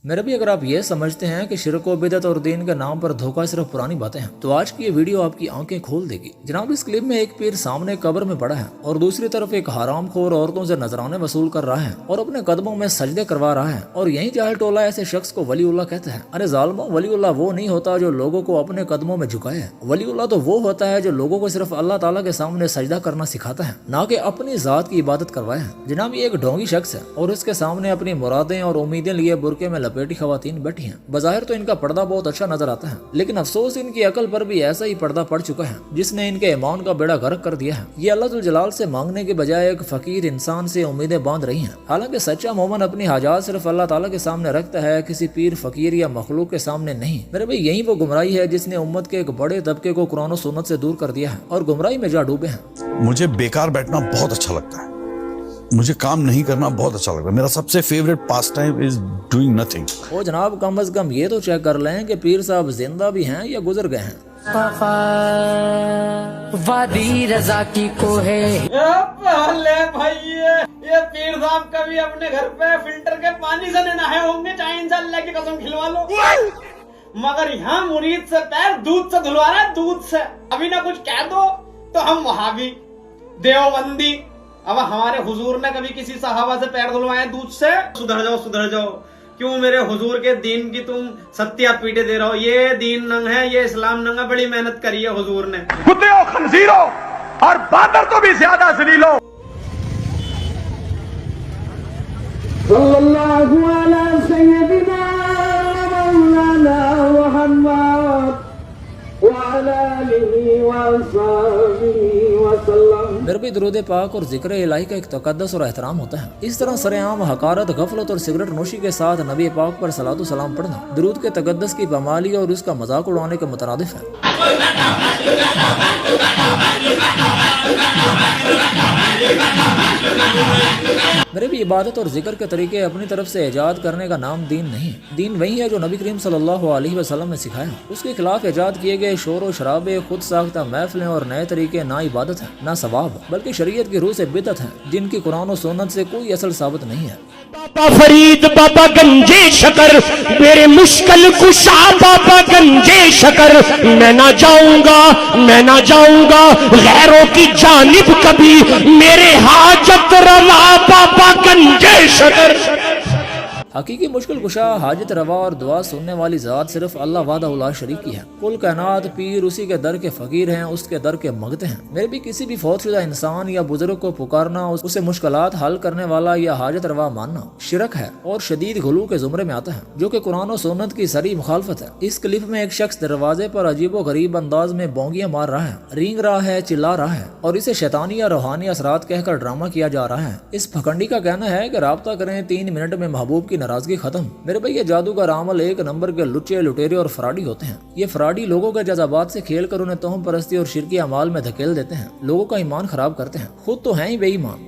मेरे भी अगर आप ये समझते हैं कि शिरक व बिदअत और दीन के नाम पर धोखा सिर्फ पुरानी बातें हैं, तो आज की ये वीडियो आपकी आंखें खोल देगी। जनाब, इस क्लिप में एक पीर सामने कब्र में पड़ा है और दूसरी तरफ एक हरामखोर औरतों से नजराने वसूल कर रहा है और अपने कदमों में सजदे करवा रहा है। और यही जाहिल टोला ऐसे शख्स को वलीउल्लाह कहते हैं। अरे जालिमों, वलीउल्लाह वो नहीं होता जो लोगों को अपने कदमों में झुकाए है। वलीउल्लाह तो वो होता है जो लोगों को सिर्फ अल्लाह ताला के सामने सजदा करना सिखाता है, ना कि अपनी जात की इबादत करवाए है। जनाब, ये एक ढोंगी शख्स है और इसके सामने अपनी मुरादें और उम्मीदें लिए बुरके में लपेटी खवातीन बैठी हैं। बज़ाहिर तो इनका पर्दा बहुत अच्छा नजर आता है, लेकिन अफसोस इनकी अकल पर भी ऐसा ही पर्दा पड़ चुका है जिसने इनके ईमान का बेड़ा गर्क कर दिया है। ये अल्लाह जलाल से मांगने के बजाय एक फकीर इंसान से उम्मीदें बांध रही हैं। हालांकि सच्चा मोमन अपनी हाजात सिर्फ अल्लाह ताला के सामने रखता है, किसी पीर फकीर या मखलूक के सामने नहीं। मेरे भाई, यही वो गुमराही है जिसने उम्मत के एक बड़े तबके को कुरान और सुन्नत से दूर कर दिया है और गुमराही में जा डूबे हैं। मुझे बेकार बैठना बहुत अच्छा लगता है, मुझे काम नहीं करना बहुत अच्छा लगता है। मेरा सबसे favourite pastime is doing nothing. ओ जनाब, कम अज कम ये तो चेक कर लें कि पीर साहब जिंदा भी हैं या गुजर गए हैं। वादी रजा की को है पहले भाई ये पीर साहब कभी अपने घर पे फिल्टर के पानी से नहीं नहाए होंगे, चाहे इंशाअल्लाह की कसम खिलवा लो, मगर यहाँ मुरीद से पैर दूध से धुलवा रहा है, दूध से। अभी ना कुछ कह दो तो हम वहाबी देवबंदी। अब हमारे हुजूर ने कभी किसी सहाबा से पैर धुलवाए दूध से? सुधर जाओ सुधर जाओ, क्यों मेरे हुजूर के दीन की तुम सत्या पीटे दे रहे हो? ये दीन नंग है, ये इस्लाम नंग है, बड़ी मेहनत करी है हुजूर ने। कुत्ते हो, खंजीरो और बादर तो भी ज्यादा जलीलो। सल्लल्लाहु अलैहि सय्यदिना मौलाना मुहम्मद व अला आलिहि व अस्हाबिहि वसल्लम। मेरे भी दुरूद पाक और जिक्र इलाही का एक तकद्दस और एहतराम होता है। इस तरह सरेआम हकारत, गफलत और सिगरेट नोशी के साथ नबी पाक पर सलातो सलाम पढ़ना दुरूद के तकद्दस की पामाली और उसका मजाक उड़ाने के मुतरादिफ है। मेरे भी इबादत और जिक्र के तरीके अपनी तरफ से ईजाद करने का नाम दीन नहीं। दीन वही है जो नबी करीम सल्लल्लाहु अलैहि वसल्लम ने सिखाया। उसके खिलाफ ईजाद किए गए शोर और शराबे, खुद साख्ता महफिलें और नए तरीके ना इबादत है ना सवाब, बल्कि शरीयत की रूह से बिदअत है, जिनकी कुरान और सुन्नत से कोई असल साबित नहीं है। बाबा फरीद, बाबा गंजे शकर, मेरे मुश्किल कुशा बाबा गंजे शकर। मैं ना जाऊंगा गैरों की जानिब कभी, मेरे हाजत रवा बाबा गंजे शकर। हकीकी मुश्किल कुशा, हाजत रवा और दुआ सुनने वाली ज़ात सिर्फ अल्लाह वादा उला शरीक की है। कुल कायनात पीर उसी के दर के फकीर हैं, उसके दर के मंगते हैं। मेरे भी किसी भी फौतशुदा इंसान या बुजुर्ग को पुकारना, उसे मुश्किलात हल करने वाला या हाजत रवा मानना शिरक है और शदीद गुलू के जुमरे में आता है, जो कि कुरान और सुन्नत की सरी मुखालफत है। इस क्लिप में एक शख्स दरवाजे पर अजीबो गरीब अंदाज में बोंगियां मार रहा है, रींग रहा है, चिल्ला रहा है और इसे शैतानी या रूहानी असरात कहकर ड्रामा किया जा रहा है। इस फकंडी का कहना है कि राब्ता करें 3 मिनट में महबूब की नाराजगी खत्म। मेरे भाई, ये जादूगर अमल एक नंबर के लुच्चे, लुटेरे और फराडी होते हैं। ये फराडी लोगों के जज्बात से खेल कर उन्हें तोहम परस्ती और शिरकी अमाल में धकेल देते हैं, लोगों का ईमान खराब करते हैं, खुद तो हैं ही बेईमान।